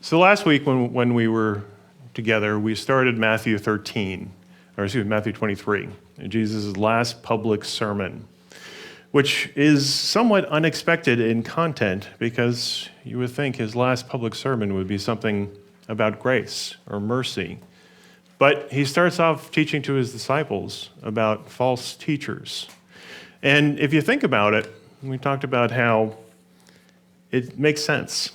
So last week when we were together, we started Matthew 23, Jesus' last public sermon, which is somewhat unexpected in content because you would think his last public sermon would be something about grace or mercy. But he starts off teaching to his disciples about false teachers. And if you think about it, we talked about how it makes sense.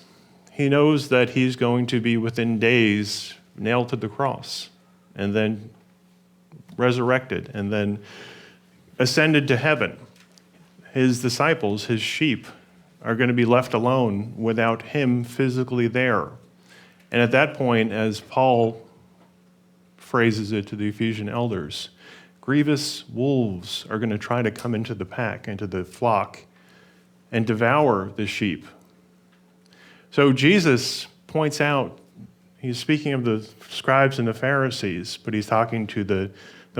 He knows that he's going to be within days nailed to the cross and then resurrected and then ascended to heaven. His disciples, his sheep, are going to be left alone without him physically there. And at that point, as Paul phrases it to the Ephesian elders, grievous wolves are going to try to come into the pack, into the flock, and devour the sheep. So Jesus points out, he's speaking of the scribes and the Pharisees, but he's talking to the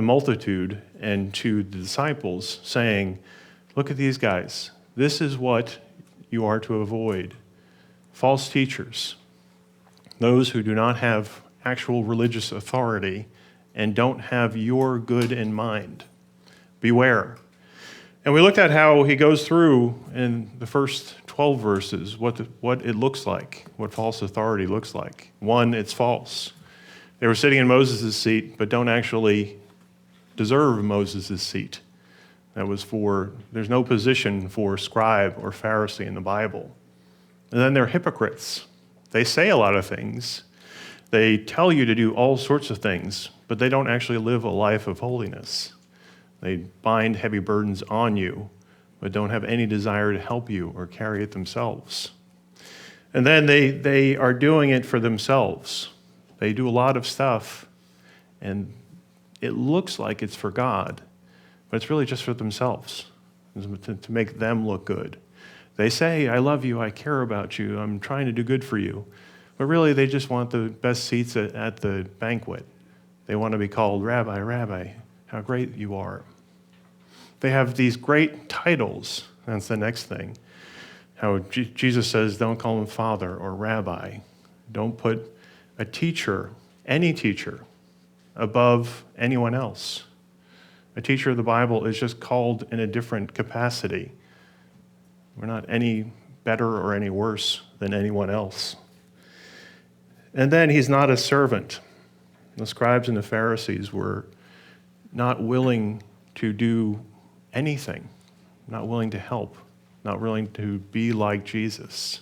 multitude and to the disciples, saying, look at these guys. This is what you are to avoid. False teachers, those who do not have actual religious authority and don't have your good in mind. Beware. And we looked at how he goes through in the first 12 verses what it looks like, what false authority looks like. One, it's false. They were sitting in Moses' seat, but don't actually deserve Moses' seat. That was there's no position for scribe or Pharisee in the Bible. And then they're hypocrites. They say a lot of things. They tell you to do all sorts of things, but they don't actually live a life of holiness. They bind heavy burdens on you, but don't have any desire to help you or carry it themselves. And then they are doing it for themselves. They do a lot of stuff, and it looks like it's for God, but it's really just for themselves, to make them look good. They say, I love you, I care about you, I'm trying to do good for you. But really, they just want the best seats at the banquet. They want to be called, Rabbi, Rabbi, how great you are. They have these great titles. That's the next thing. How Jesus says, don't call him Father or Rabbi. Don't put a teacher, any teacher, above anyone else. A teacher of the Bible is just called in a different capacity. We're not any better or any worse than anyone else. And then he's not a servant. The scribes and the Pharisees were not willing to do anything, not willing to help, not willing to be like Jesus.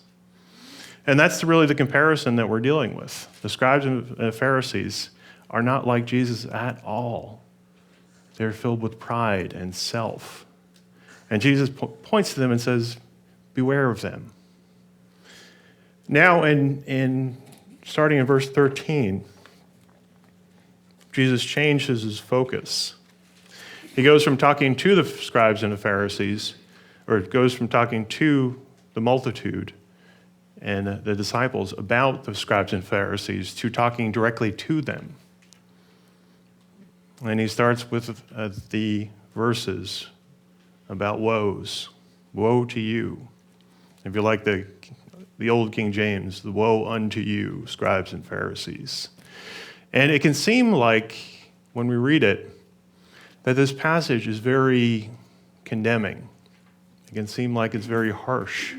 And that's really the comparison that we're dealing with. The scribes and the Pharisees are not like Jesus at all. They're filled with pride and self. And Jesus points to them and says, beware of them. Now, starting in verse 13, Jesus changes his focus. He goes from talking to the scribes and the Pharisees, or it goes from talking to the multitude and the disciples about the scribes and Pharisees to talking directly to them. And he starts with the verses about woes. Woe to you. If you like the old King James, the woe unto you, scribes and Pharisees. And it can seem like, when we read it, that this passage is very condemning. It can seem like it's very harsh.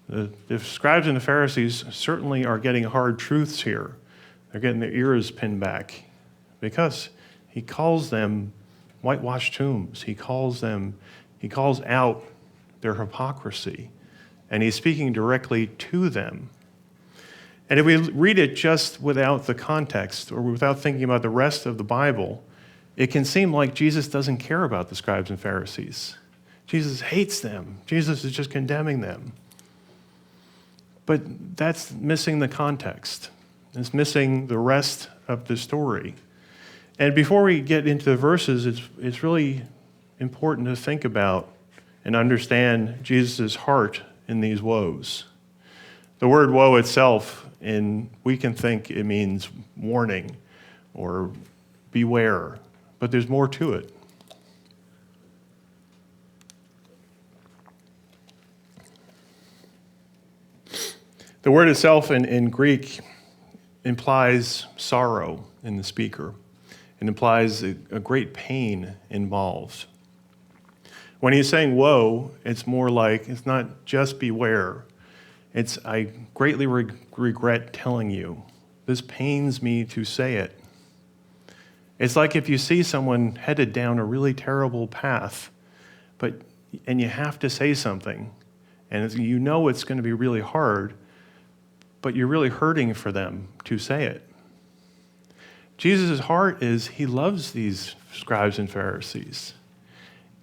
The scribes and the Pharisees certainly are getting hard truths here. They're getting their ears pinned back because he calls them whitewashed tombs. He calls out their hypocrisy, and he's speaking directly to them. And if we read it just without the context or without thinking about the rest of the Bible, it can seem like Jesus doesn't care about the scribes and Pharisees. Jesus hates them. Jesus is just condemning them. But that's missing the context. It's missing the rest of the story. And before we get into the verses, it's really important to think about and understand Jesus' heart in these woes. The word woe itself, we can think it means warning or beware, but there's more to it. The word itself in Greek implies sorrow in the speaker. It implies a great pain involved. When he's saying woe, it's more like, it's not just beware. It's, I greatly regret telling you. This pains me to say it. It's like if you see someone headed down a really terrible path, and you have to say something, and you know it's going to be really hard, but you're really hurting for them to say it. Jesus' heart is he loves these scribes and Pharisees,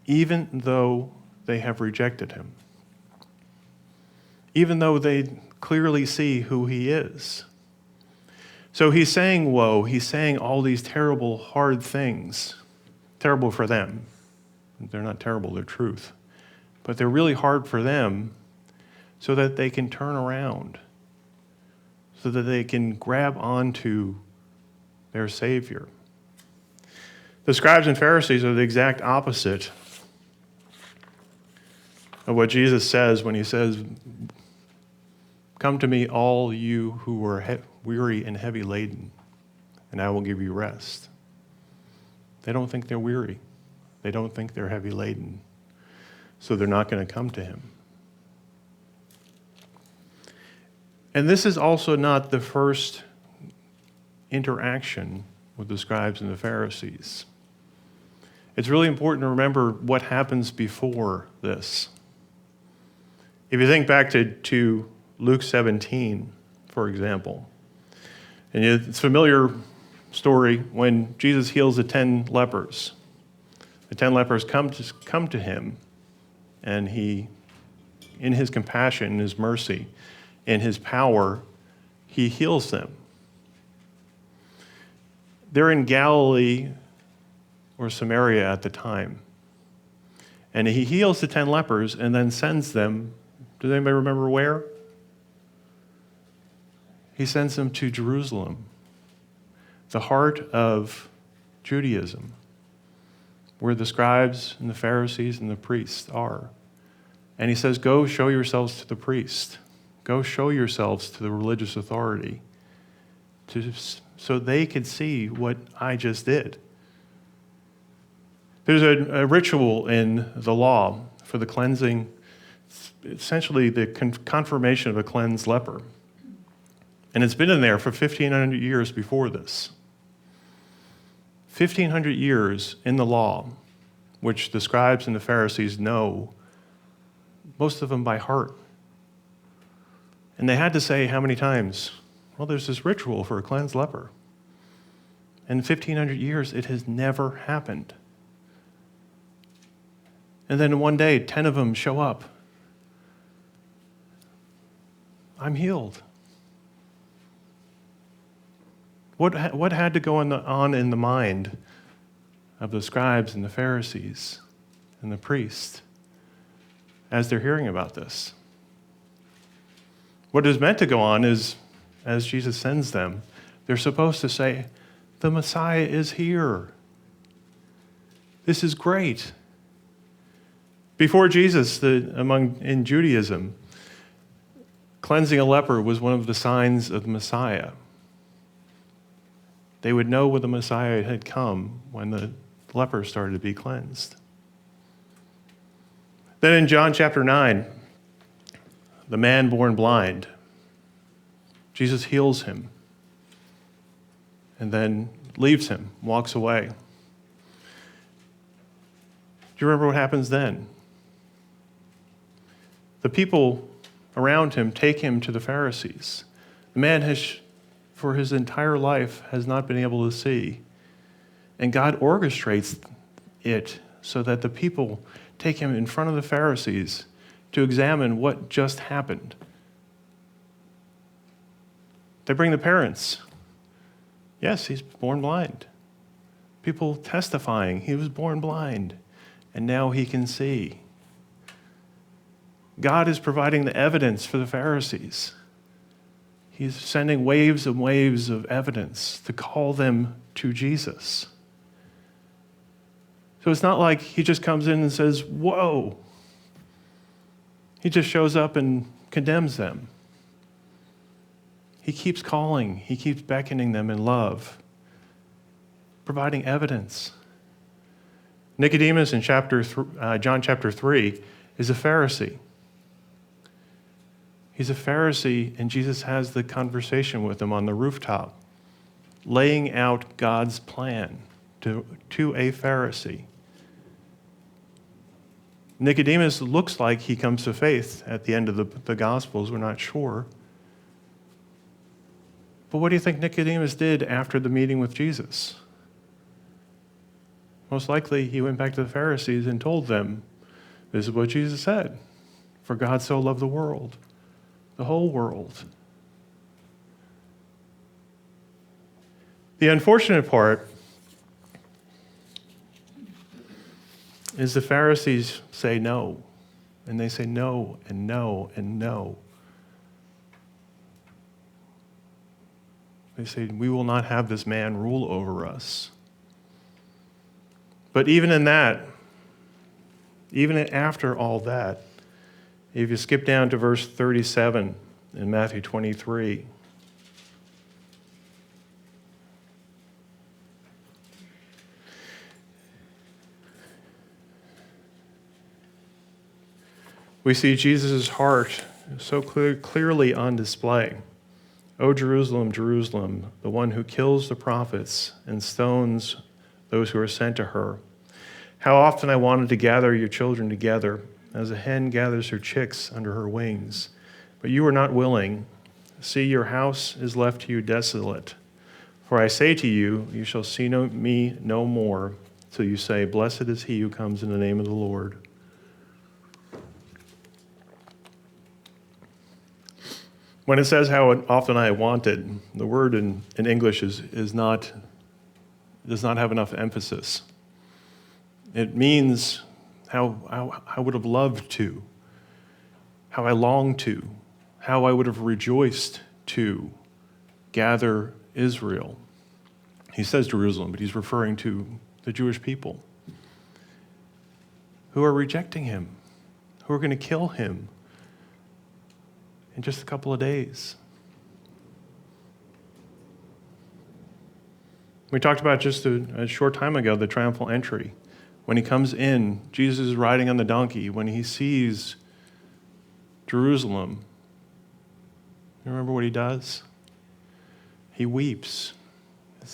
even though they have rejected him, even though they clearly see who he is. So he's saying woe, he's saying all these terrible, hard things, terrible for them. They're not terrible, they're truth. But they're really hard for them so that they can turn around, so that they can grab onto their Savior. The scribes and Pharisees are the exact opposite of what Jesus says when he says, "Come to me, all you who are weary and heavy laden, and I will give you rest." They don't think they're weary. They don't think they're heavy laden. So they're not going to come to him. And this is also not the first interaction with the scribes and the Pharisees. It's really important to remember what happens before this. If you think back to Luke 17, for example, and it's a familiar story when Jesus heals the 10 lepers. The 10 lepers come to him, and he, in his compassion, in his mercy, in his power, he heals them. They're in Galilee or Samaria at the time. And he heals the 10 lepers and then sends them, does anybody remember where? He sends them to Jerusalem, the heart of Judaism, where the scribes and the Pharisees and the priests are. And he says, go show yourselves to the priest. Go show yourselves to the religious authority so they could see what I just did. There's a ritual in the law for the cleansing, essentially the confirmation of a cleansed leper. And it's been in there for 1,500 years before this. 1,500 years in the law, which the scribes and the Pharisees know, most of them by heart. And they had to say how many times? Well, there's this ritual for a cleansed leper. In 1,500 years, it has never happened. And then one day, 10 of them show up. I'm healed. What had to go on in the mind of the scribes and the Pharisees and the priests as they're hearing about this? What is meant to go on is, as Jesus sends them, they're supposed to say, the Messiah is here. This is great. Before Jesus, in Judaism, cleansing a leper was one of the signs of the Messiah. They would know when the Messiah had come when the leper started to be cleansed. Then in John chapter 9, the man born blind, Jesus heals him and then leaves him, walks away. Do you remember what happens then? The people around him take him to the Pharisees. The man has, for his entire life, has not been able to see. And God orchestrates it so that the people take him in front of the Pharisees to examine what just happened. They bring the parents. Yes, he's born blind. People testifying, he was born blind, and now he can see. God is providing the evidence for the Pharisees. He's sending waves and waves of evidence to call them to Jesus. So it's not like he just comes in and says, whoa. He just shows up and condemns them. He keeps calling. He keeps beckoning them in love, providing evidence. Nicodemus in John chapter 3 is a Pharisee. He's a Pharisee, and Jesus has the conversation with him on the rooftop, laying out God's plan to a Pharisee. Nicodemus looks like he comes to faith at the end of the Gospels. We're not sure. But what do you think Nicodemus did after the meeting with Jesus? Most likely, he went back to the Pharisees and told them, this is what Jesus said, for God so loved the world, the whole world. The unfortunate part is the Pharisees say no, and they say no, and no, and no. They say, we will not have this man rule over us. But even in that, even after all that, if you skip down to verse 37 in Matthew 23, we see Jesus' heart so clearly on display. O Jerusalem, Jerusalem, the one who kills the prophets and stones those who are sent to her. How often I wanted to gather your children together, as a hen gathers her chicks under her wings. But you were not willing. See, your house is left to you desolate. For I say to you, you shall see me no more, till you say, blessed is he who comes in the name of the Lord. When it says how often I wanted, the word in English does not have enough emphasis. It means how I would have loved to, how I longed to, how I would have rejoiced to gather Israel. He says Jerusalem, but he's referring to the Jewish people who are rejecting him, who are going to kill him in just a couple of days. We talked about just a short time ago the triumphal entry. When he comes in, Jesus is riding on the donkey. When he sees Jerusalem, you remember what he does? He weeps.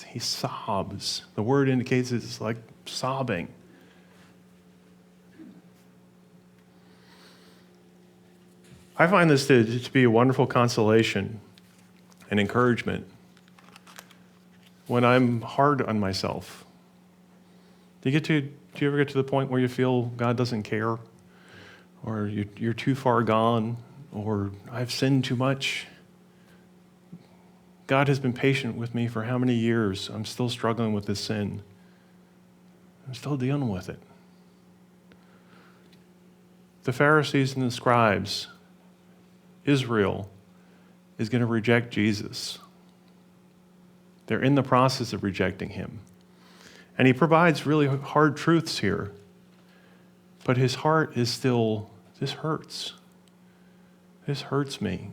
He sobs. The word indicates it's like sobbing. I find this to be a wonderful consolation and encouragement when I'm hard on myself. Do you ever get to the point where you feel God doesn't care, or you're too far gone, or I've sinned too much? God has been patient with me for how many years? I'm still struggling with this sin. I'm still dealing with it. The Pharisees and the scribes, Israel, is going to reject Jesus. They're in the process of rejecting him. And he provides really hard truths here. But his heart is still, this hurts. This hurts me.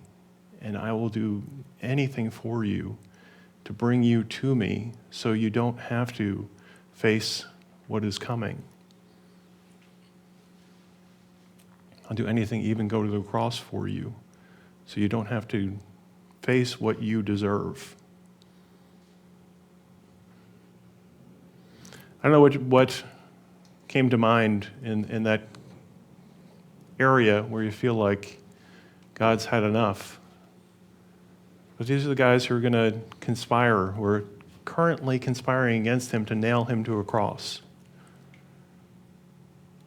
And I will do anything for you to bring you to me so you don't have to face what is coming. I'll do anything, even go to the cross for you, so you don't have to face what you deserve. I don't know what came to mind in that area where you feel like God's had enough. But these are the guys who are going to conspire, who are currently conspiring against him to nail him to a cross.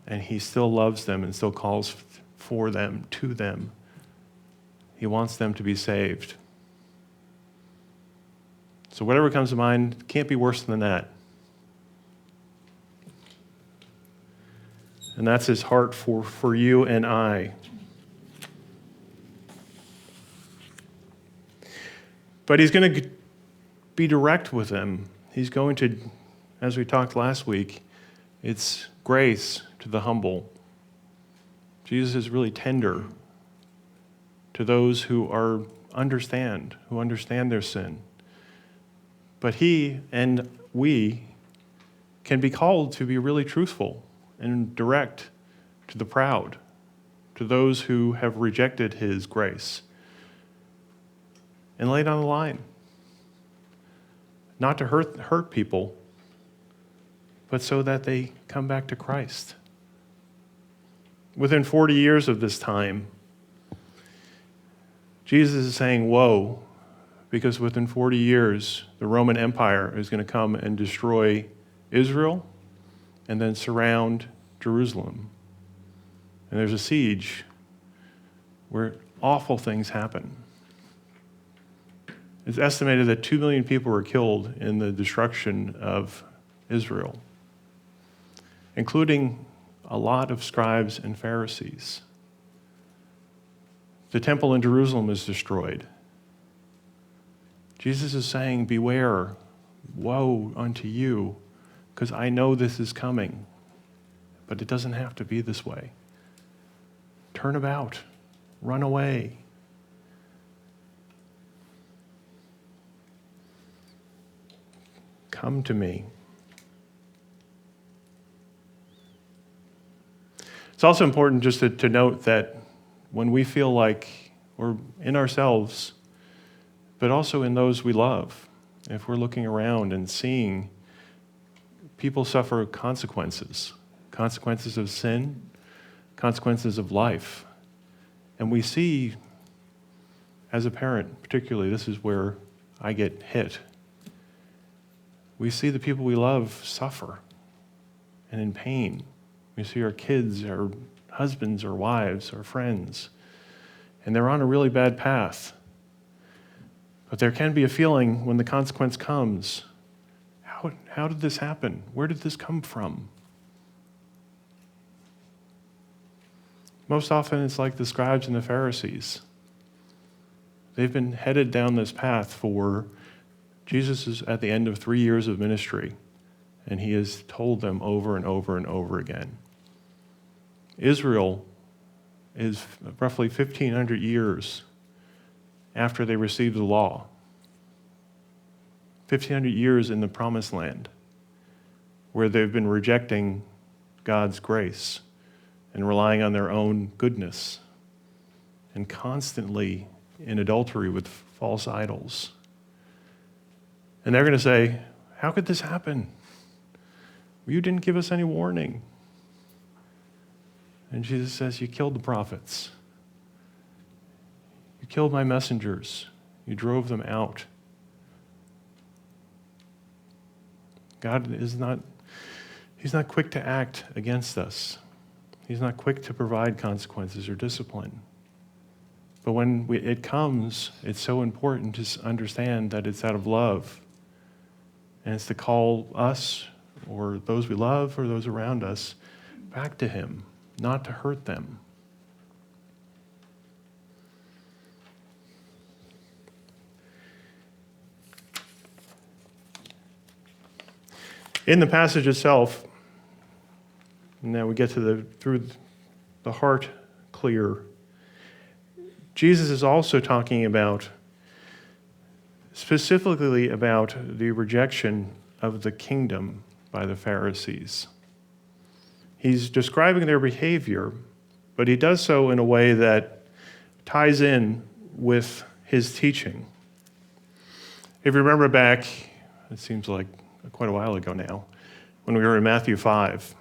And he still loves them and still calls for them, to them. He wants them to be saved. So whatever comes to mind can't be worse than that. And that's his heart for you and I. But he's going to be direct with them. He's going to, as we talked last week, it's grace to the humble. Jesus is really tender to those who are understand their sin. But he and we can be called to be really truthful and direct to the proud, to those who have rejected his grace, and lay it on the line. Not to hurt people, but so that they come back to Christ. Within 40 years of this time, Jesus is saying, woe, because within 40 years, the Roman Empire is going to come and destroy Israel and then surround Jerusalem. And there's a siege where awful things happen. It's estimated that 2 million people were killed in the destruction of Israel, including a lot of scribes and Pharisees. The temple in Jerusalem is destroyed. Jesus is saying, beware, woe unto you, because I know this is coming, but it doesn't have to be this way. Turn about, run away. Come to me. It's also important just to note that when we feel like we're in ourselves, but also in those we love, if we're looking around and seeing people suffer consequences of sin, consequences of life, and we see, as a parent particularly, this is where I get hit. We see the people we love suffer and in pain. We see our kids, our husbands, our wives, our friends, and they're on a really bad path. But there can be a feeling when the consequence comes, how did this happen? Where did this come from? Most often it's like the scribes and the Pharisees. They've been headed down this path for, Jesus is at the end of 3 years of ministry, and he has told them over and over and over again. Israel is roughly 1,500 years after they received the law. 1,500 years in the promised land, where they've been rejecting God's grace and relying on their own goodness and constantly in adultery with false idols. And they're going to say, how could this happen? You didn't give us any warning. And Jesus says, you killed the prophets. You killed my messengers. You drove them out. God is not, he's not quick to act against us. He's not quick to provide consequences or discipline. But when it comes, it's so important to understand that it's out of love. And it's to call us or those we love or those around us back to him, not to hurt them. In the passage itself, now we get to through the heart clear. Jesus is also talking specifically about the rejection of the kingdom by the Pharisees. He's describing their behavior, but he does so in a way that ties in with his teaching. If you remember back, it seems like quite a while ago now, when we were in Matthew 5,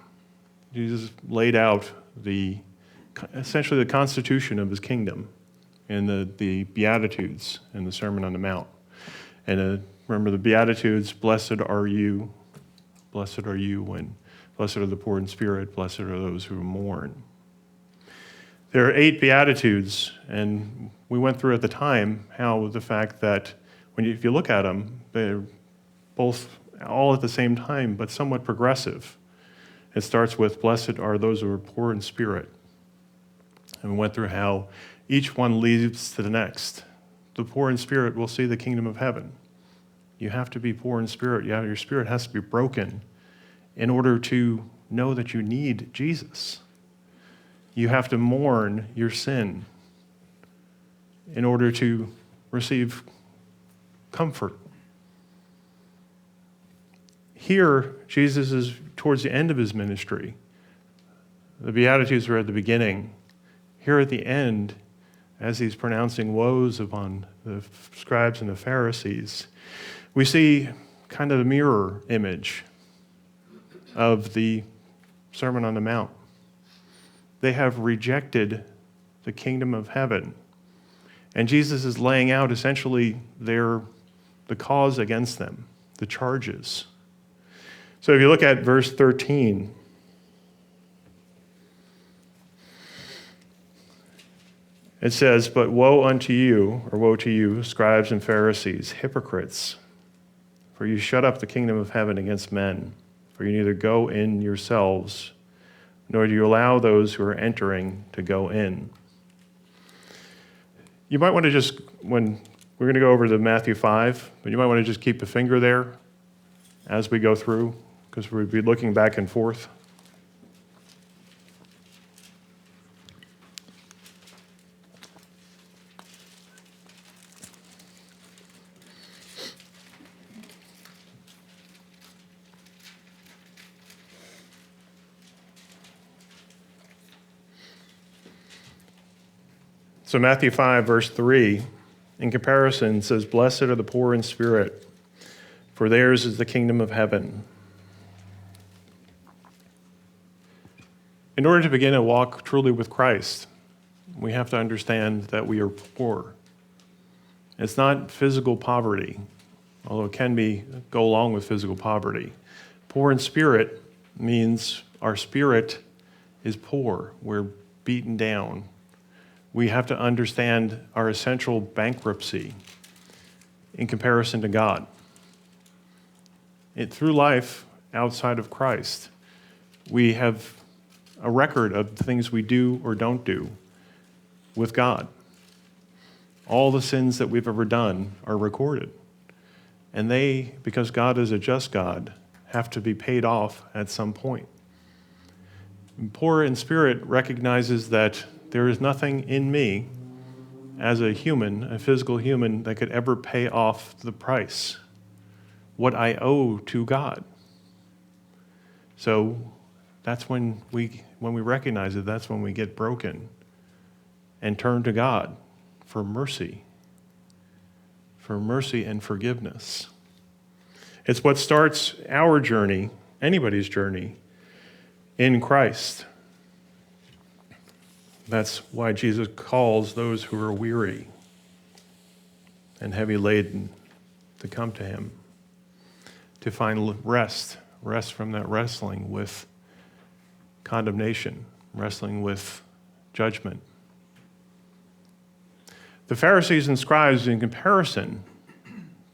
Jesus laid out essentially the constitution of his kingdom and the Beatitudes in the Sermon on the Mount. And remember the Beatitudes, blessed are you blessed are the poor in spirit, blessed are those who mourn. There are 8 Beatitudes, and we went through at the time how the fact that if you look at them, they're both all at the same time, but somewhat progressive. It starts with, blessed are those who are poor in spirit. And we went through how each one leads to the next. The poor in spirit will see the kingdom of heaven. You have to be poor in spirit. Your spirit has to be broken in order to know that you need Jesus. You have to mourn your sin in order to receive comfort. Here, Jesus is towards the end of his ministry. The Beatitudes were at the beginning. Here at the end, as he's pronouncing woes upon the scribes and the Pharisees, we see kind of a mirror image of the Sermon on the Mount. They have rejected the kingdom of heaven. And Jesus is laying out essentially the cause against them, the charges. So if you look at verse 13, it says, "But woe unto you, or woe to you, scribes and Pharisees, hypocrites, for you shut up the kingdom of heaven against men, for you neither go in yourselves, nor do you allow those who are entering to go in." You might want to just, when we're going to go over to Matthew 5, but you might want to just keep a finger there as we go through, because we'll be looking back and forth. So Matthew 5, verse 3, in comparison, says, "Blessed are the poor in spirit, for theirs is the kingdom of heaven." In order to begin a walk truly with Christ, we have to understand that we are poor. It's not physical poverty, although it can go along with physical poverty. Poor in spirit means our spirit is poor. We're beaten down. We have to understand our essential bankruptcy in comparison to God. Through life outside of Christ, we have a record of the things we do or don't do with God. All the sins that we've ever done are recorded. And they, because God is a just God, have to be paid off at some point. Poor in spirit recognizes that there is nothing in me as a human, a physical human, that could ever pay off the price, what I owe to God. So that's when we recognize it, that's when we get broken and turn to God for mercy and forgiveness. It's what starts our journey, anybody's journey, in Christ. That's why Jesus calls those who are weary and heavy laden to come to him, to find rest from that wrestling with condemnation, wrestling with judgment. The Pharisees and scribes, in comparison,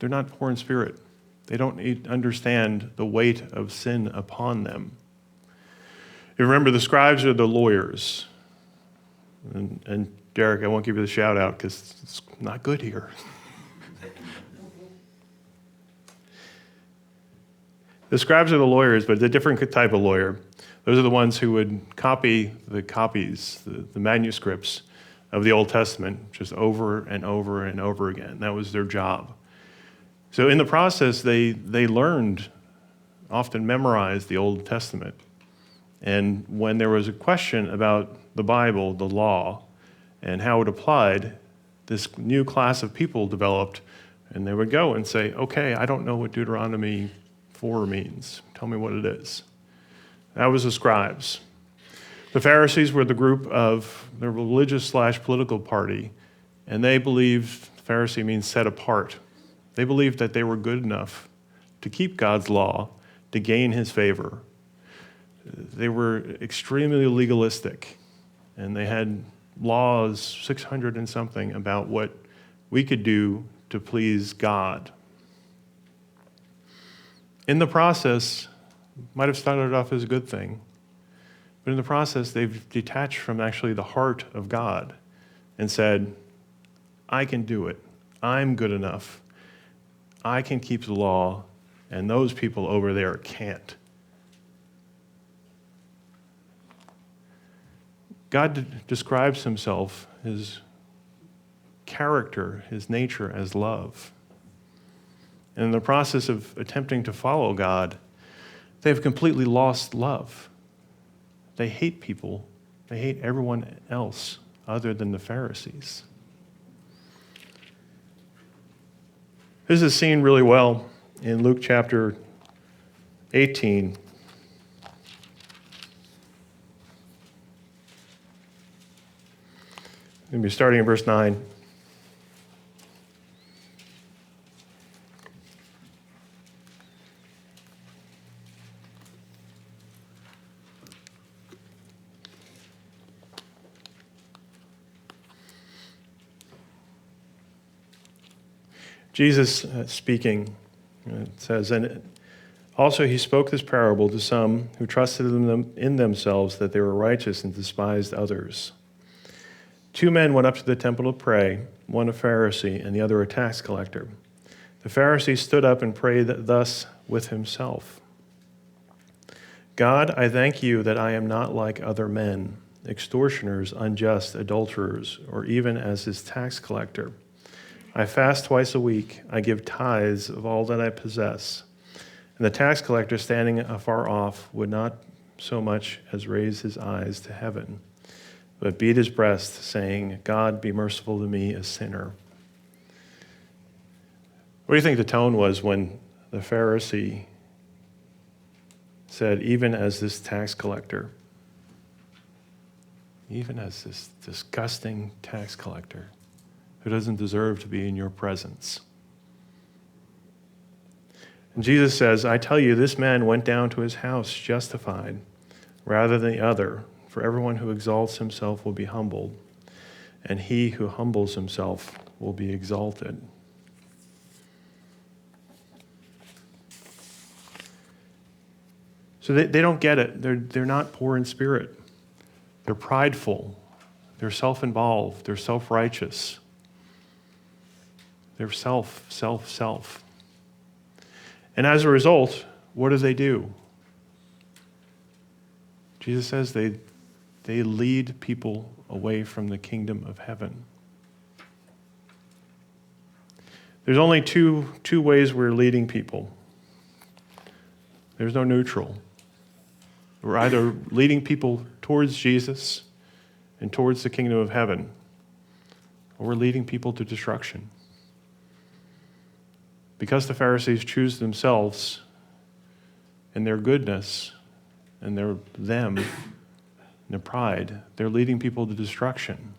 they're not poor in spirit. They don't understand the weight of sin upon them. You remember, the scribes are the lawyers. And Derek, I won't give you the shout out because it's not good here. The scribes are the lawyers, but it's a different type of lawyer. Those are the ones who would copy the copies, the manuscripts of the Old Testament, just over and over and over again. That was their job. So in the process, they learned, often memorized the Old Testament. And when there was a question about the Bible, the law, and how it applied, this new class of people developed, and they would go and say, "Okay, I don't know what Deuteronomy 4 means. Tell me what it is." That was the scribes. The Pharisees were the group of the religious/political party, and they believed, Pharisee means set apart. They believed that they were good enough to keep God's law, to gain his favor. They were extremely legalistic, and they had laws, 600 and something, about what we could do to please God. In the process, might have started off as a good thing, but in the process, they've detached from actually the heart of God and said, "I can do it. I'm good enough. I can keep the law, and those people over there can't." God describes himself as character, his nature as love. And in the process of attempting to follow God, they've completely lost love. They hate people. They hate everyone else other than the Pharisees. This is seen really well in Luke chapter 18. I'm going to be starting in verse 9. Jesus speaking, it says, and also he spoke this parable to some who trusted in themselves that they were righteous and despised others. 2 men went up to the temple to pray, one a Pharisee and the other a tax collector. The Pharisee stood up and prayed thus with himself. God, I thank you that I am not like other men, extortioners, unjust, adulterers, or even as his tax collector. I fast twice a week. I give tithes of all that I possess. And the tax collector, standing afar off, would not so much as raise his eyes to heaven, but beat his breast, saying, God, be merciful to me, a sinner. What do you think the tone was when the Pharisee said, even as this tax collector, even as this disgusting tax collector, who doesn't deserve to be in your presence? And Jesus says, I tell you, this man went down to his house justified rather than the other. For everyone who exalts himself will be humbled, and he who humbles himself will be exalted. So they don't get it. They're not poor in spirit. They're prideful. They're self-involved. They're self-righteous. They're self. And as a result, what do? Jesus says they lead people away from the kingdom of heaven. There's only two ways we're leading people. There's no neutral. We're either leading people towards Jesus and towards the kingdom of heaven, or we're leading people to destruction. Because the Pharisees choose themselves and their goodness and their pride, they're leading people to destruction.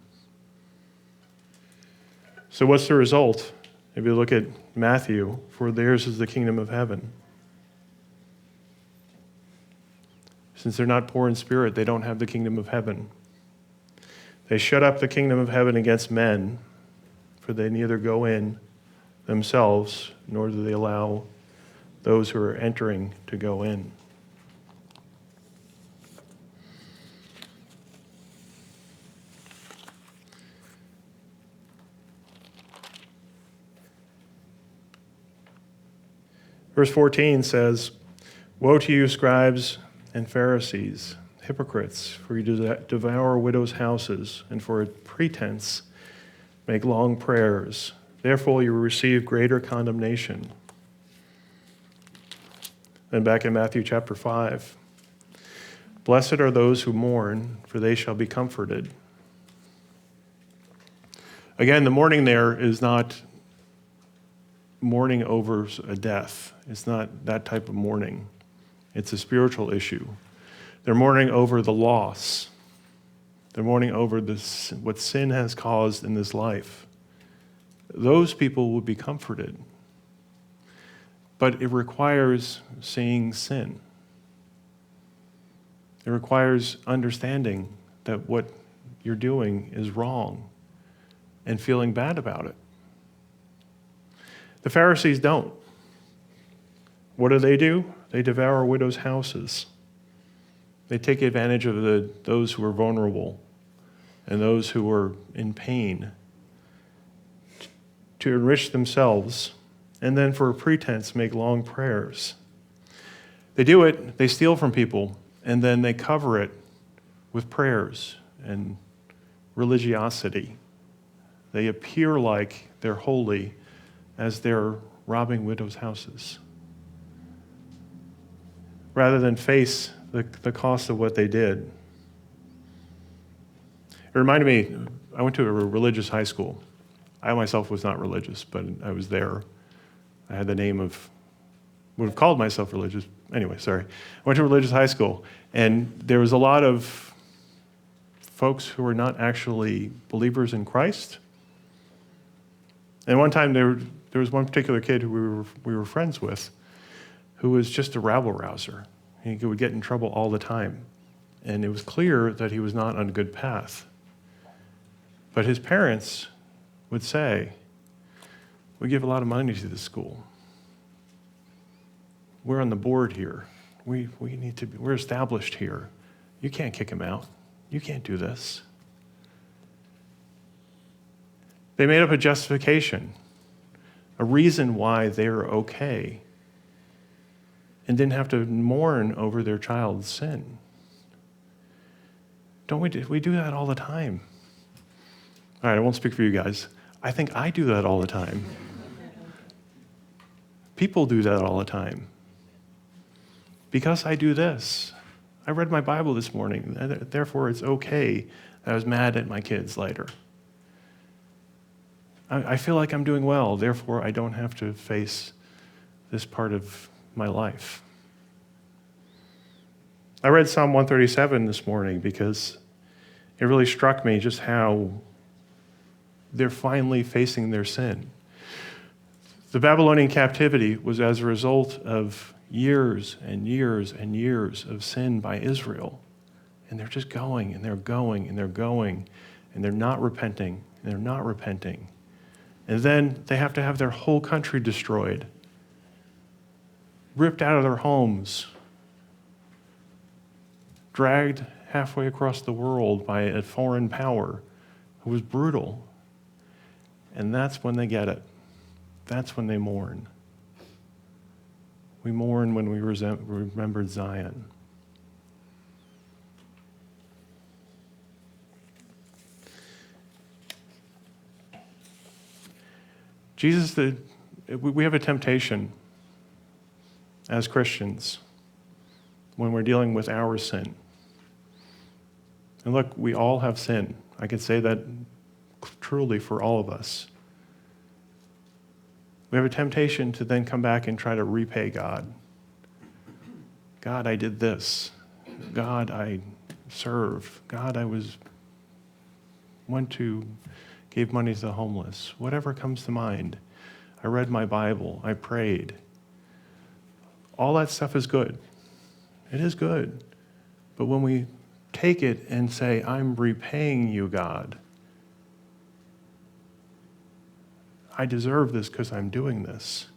So what's the result? If you look at Matthew, for theirs is the kingdom of heaven. Since they're not poor in spirit, they don't have the kingdom of heaven. They shut up the kingdom of heaven against men, for they neither go in themselves, nor do they allow those who are entering to go in. Verse 14 says, Woe to you, scribes and Pharisees, hypocrites, for you devour widows' houses, and for a pretense make long prayers. Therefore, you will receive greater condemnation. Then back in Matthew chapter 5, Blessed are those who mourn, for they shall be comforted. Again, the mourning there is not mourning over a death. It's not that type of mourning. It's a spiritual issue. They're mourning over the loss. They're mourning over what sin has caused in this life. Those people will be comforted. But it requires seeing sin. It requires understanding that what you're doing is wrong and feeling bad about it. The Pharisees don't. What do? They devour widows' houses. They take advantage of those who are vulnerable and those who are in pain to enrich themselves, and then for a pretense make long prayers. They do it, they steal from people, and then they cover it with prayers and religiosity. They appear like they're holy as they're robbing widows' houses, rather than face the cost of what they did. It reminded me, I went to a religious high school. I myself was not religious, but I was there. I had the name of, would have called myself religious. Anyway, sorry. I went to a religious high school, and there was a lot of folks who were not actually believers in Christ. And one time there was one particular kid who we were friends with who was just a rabble-rouser. He would get in trouble all the time. And it was clear that he was not on a good path. But his parents would say, we give a lot of money to the school. We're on the board here. We're established here. You can't kick him out. You can't do this. They made up a justification, a reason why they're okay, and didn't have to mourn over their child's sin. Don't we do that all the time? All right, I won't speak for you guys. I think I do that all the time. People do that all the time. Because I do this. I read my Bible this morning, therefore it's okay that I was mad at my kids later. I feel like I'm doing well, therefore I don't have to face this part of my life. I read Psalm 137 this morning because it really struck me just how they're finally facing their sin. The Babylonian captivity was as a result of years and years and years of sin by Israel. And they're just going, and they're going, and they're going, and they're not repenting, and they're not repenting. And then they have to have their whole country destroyed, ripped out of their homes, dragged halfway across the world by a foreign power who was brutal. And that's when they get it. That's when they mourn. We mourn when we remember Zion. We have a temptation as Christians when we're dealing with our sin. And look, we all have sin. I could say that truly for all of us. We have a temptation to then come back and try to repay God. God, I did this. God, I served. God, gave money to the homeless. Whatever comes to mind. I read my Bible. I prayed. All that stuff is good. It is good. But when we take it and say, I'm repaying you, God, I deserve this because I'm doing this,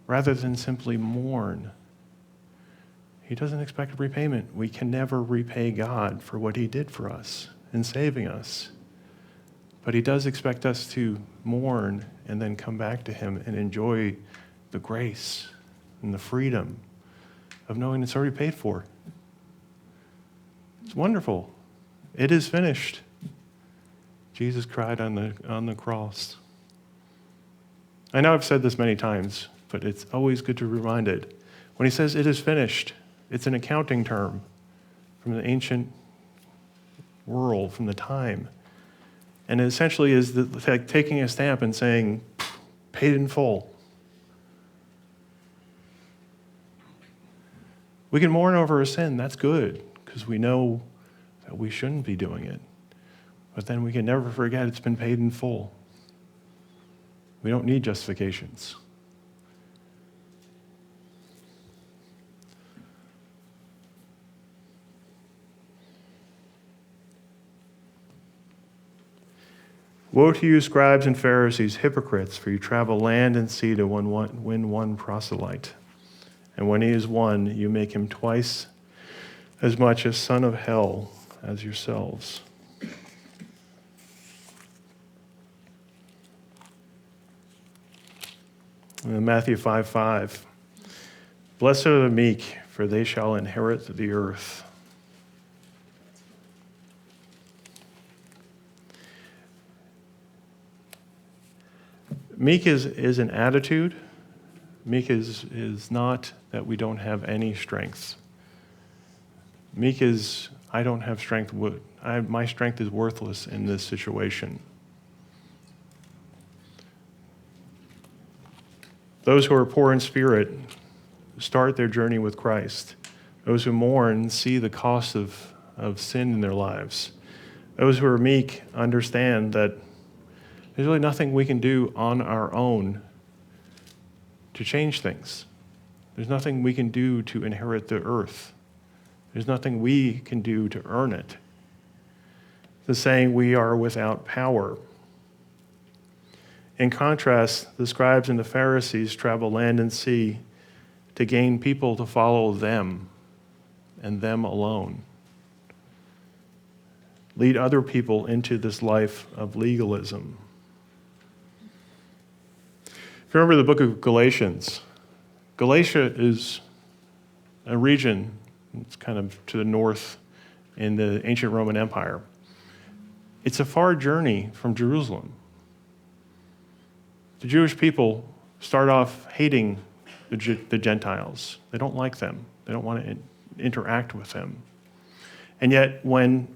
rather than simply mourn. He doesn't expect a repayment. We can never repay God for what he did for us in saving us. But he does expect us to mourn and then come back to him and enjoy the grace and the freedom of knowing it's already paid for. It's wonderful. It is finished. Jesus cried on the cross. I know I've said this many times, but it's always good to be reminded. When he says it is finished, it's an accounting term from the ancient world, from the time. And it essentially is like taking a stamp and saying, paid in full. We can mourn over a sin, that's good, because we know that we shouldn't be doing it. But then we can never forget it's been paid in full. We don't need justifications. Woe to you, scribes and Pharisees, hypocrites, for you travel land and sea to win one proselyte. And when he is won, you make him twice as much a son of hell as yourselves. In Matthew 5:5, blessed are the meek, for they shall inherit the earth. Meek is an attitude. Meek is not that we don't have any strength. Meek is, I don't have strength. My strength is worthless in this situation. Those who are poor in spirit start their journey with Christ. Those who mourn see the cost of sin in their lives. Those who are meek understand that there's really nothing we can do on our own to change things. There's nothing we can do to inherit the earth. There's nothing we can do to earn it. The saying, we are without power. In contrast, the scribes and the Pharisees travel land and sea to gain people to follow them and them alone. Lead other people into this life of legalism. If you remember the book of Galatians, Galatia is a region, it's kind of to the north in the ancient Roman Empire. It's a far journey from Jerusalem. The Jewish people start off hating the Gentiles. They don't like them. They don't want to interact with them. And yet, when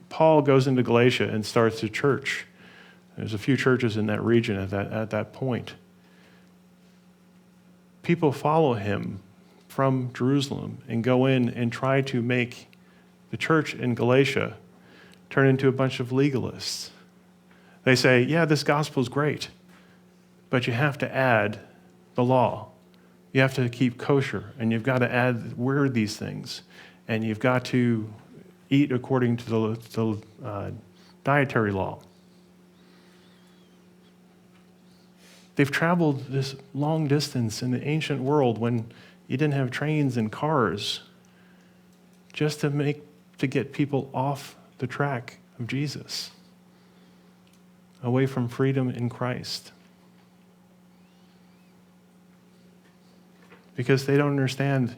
Paul goes into Galatia and starts a church, there's a few churches in that region at that point. People follow him from Jerusalem and go in and try to make the church in Galatia turn into a bunch of legalists. They say, yeah, this gospel is great, but you have to add the law. You have to keep kosher, and you've got to wear these things, and you've got to eat according to the dietary law. They've traveled this long distance in the ancient world when you didn't have trains and cars just to get people off the track of Jesus, away from freedom in Christ. Because they don't understand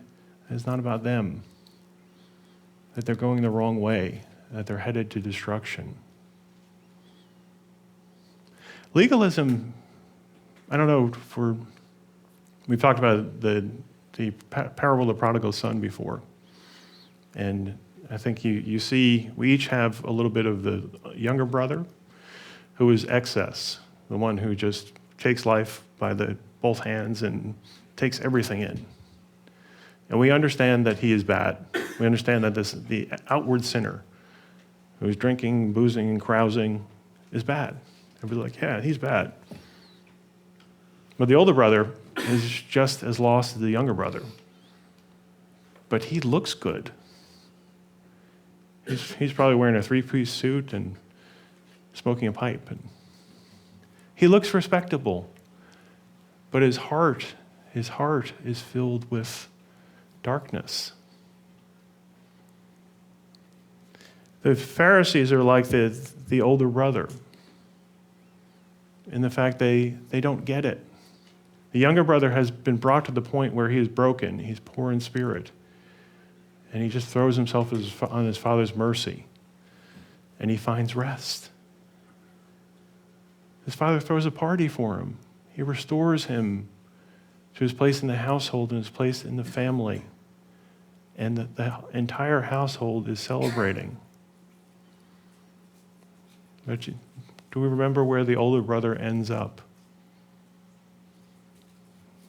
it's not about them, that they're going the wrong way, that they're headed to destruction. Legalism, I don't know, we've talked about the parable of the prodigal son before. And I think you see, we each have a little bit of the younger brother who is excess, the one who just takes life by both hands and takes everything in. And we understand that he is bad. We understand that the outward sinner who's drinking, boozing, and carousing is bad. And we're like, yeah, he's bad. But the older brother is just as lost as the younger brother. But he looks good. He's probably wearing a three-piece suit and smoking a pipe. And he looks respectable. But his heart is filled with darkness. The Pharisees are like the older brother in the fact they don't get it. The younger brother has been brought to the point where he is broken. He's poor in spirit. And he just throws himself on his father's mercy. And he finds rest. His father throws a party for him. He restores him to his place in the household and his place in the family. And the entire household is celebrating. But do we remember where the older brother ends up?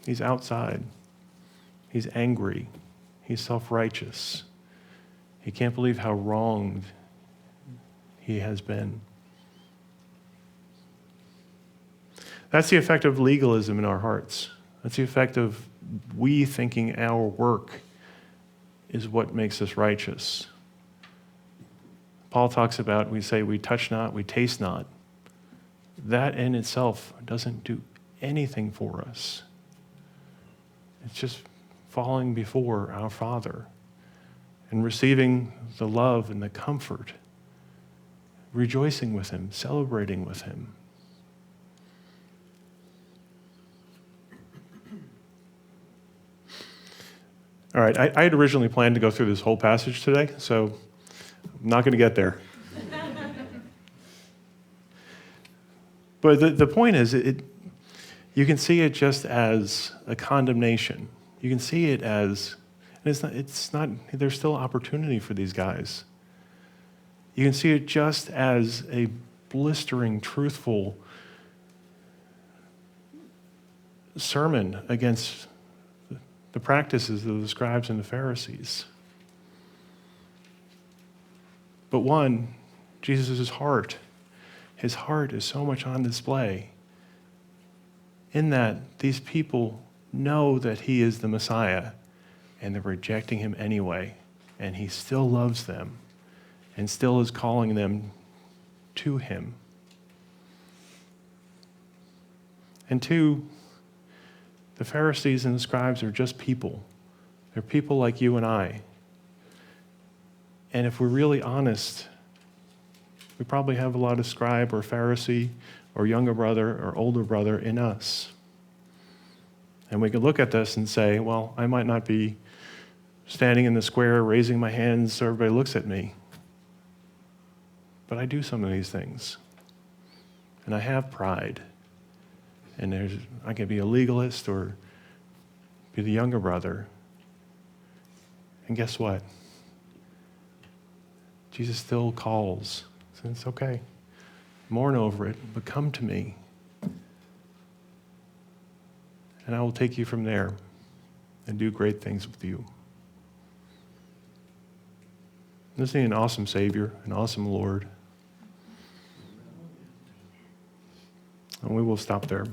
He's outside. He's angry. He's self-righteous. He can't believe how wronged he has been. That's the effect of legalism in our hearts. That's the effect of we thinking our work is what makes us righteous. Paul talks about, we say we touch not, we taste not. That in itself doesn't do anything for us. It's just falling before our Father and receiving the love and the comfort, rejoicing with him, celebrating with him. All right, I had originally planned to go through this whole passage today, so I'm not going to get there. But the point is, You can see it just as a condemnation. You can see it as, and it's not, there's still opportunity for these guys. You can see it just as a blistering, truthful sermon against the practices of the scribes and the Pharisees. But one, Jesus' heart, his heart is so much on display in that these people know that he is the Messiah and they're rejecting him anyway, and he still loves them and still is calling them to him. And two, the Pharisees and the scribes are just people. They're people like you and I. And if we're really honest, we probably have a lot of scribe or Pharisee or younger brother or older brother in us. And we can look at this and say, well, I might not be standing in the square raising my hands so everybody looks at me. But I do some of these things. And I have pride. And I can be a legalist or be the younger brother. And guess what? Jesus still calls. So it's okay. Mourn over it, but come to me. And I will take you from there and do great things with you. Isn't he an awesome Savior, an awesome Lord? And we will stop there.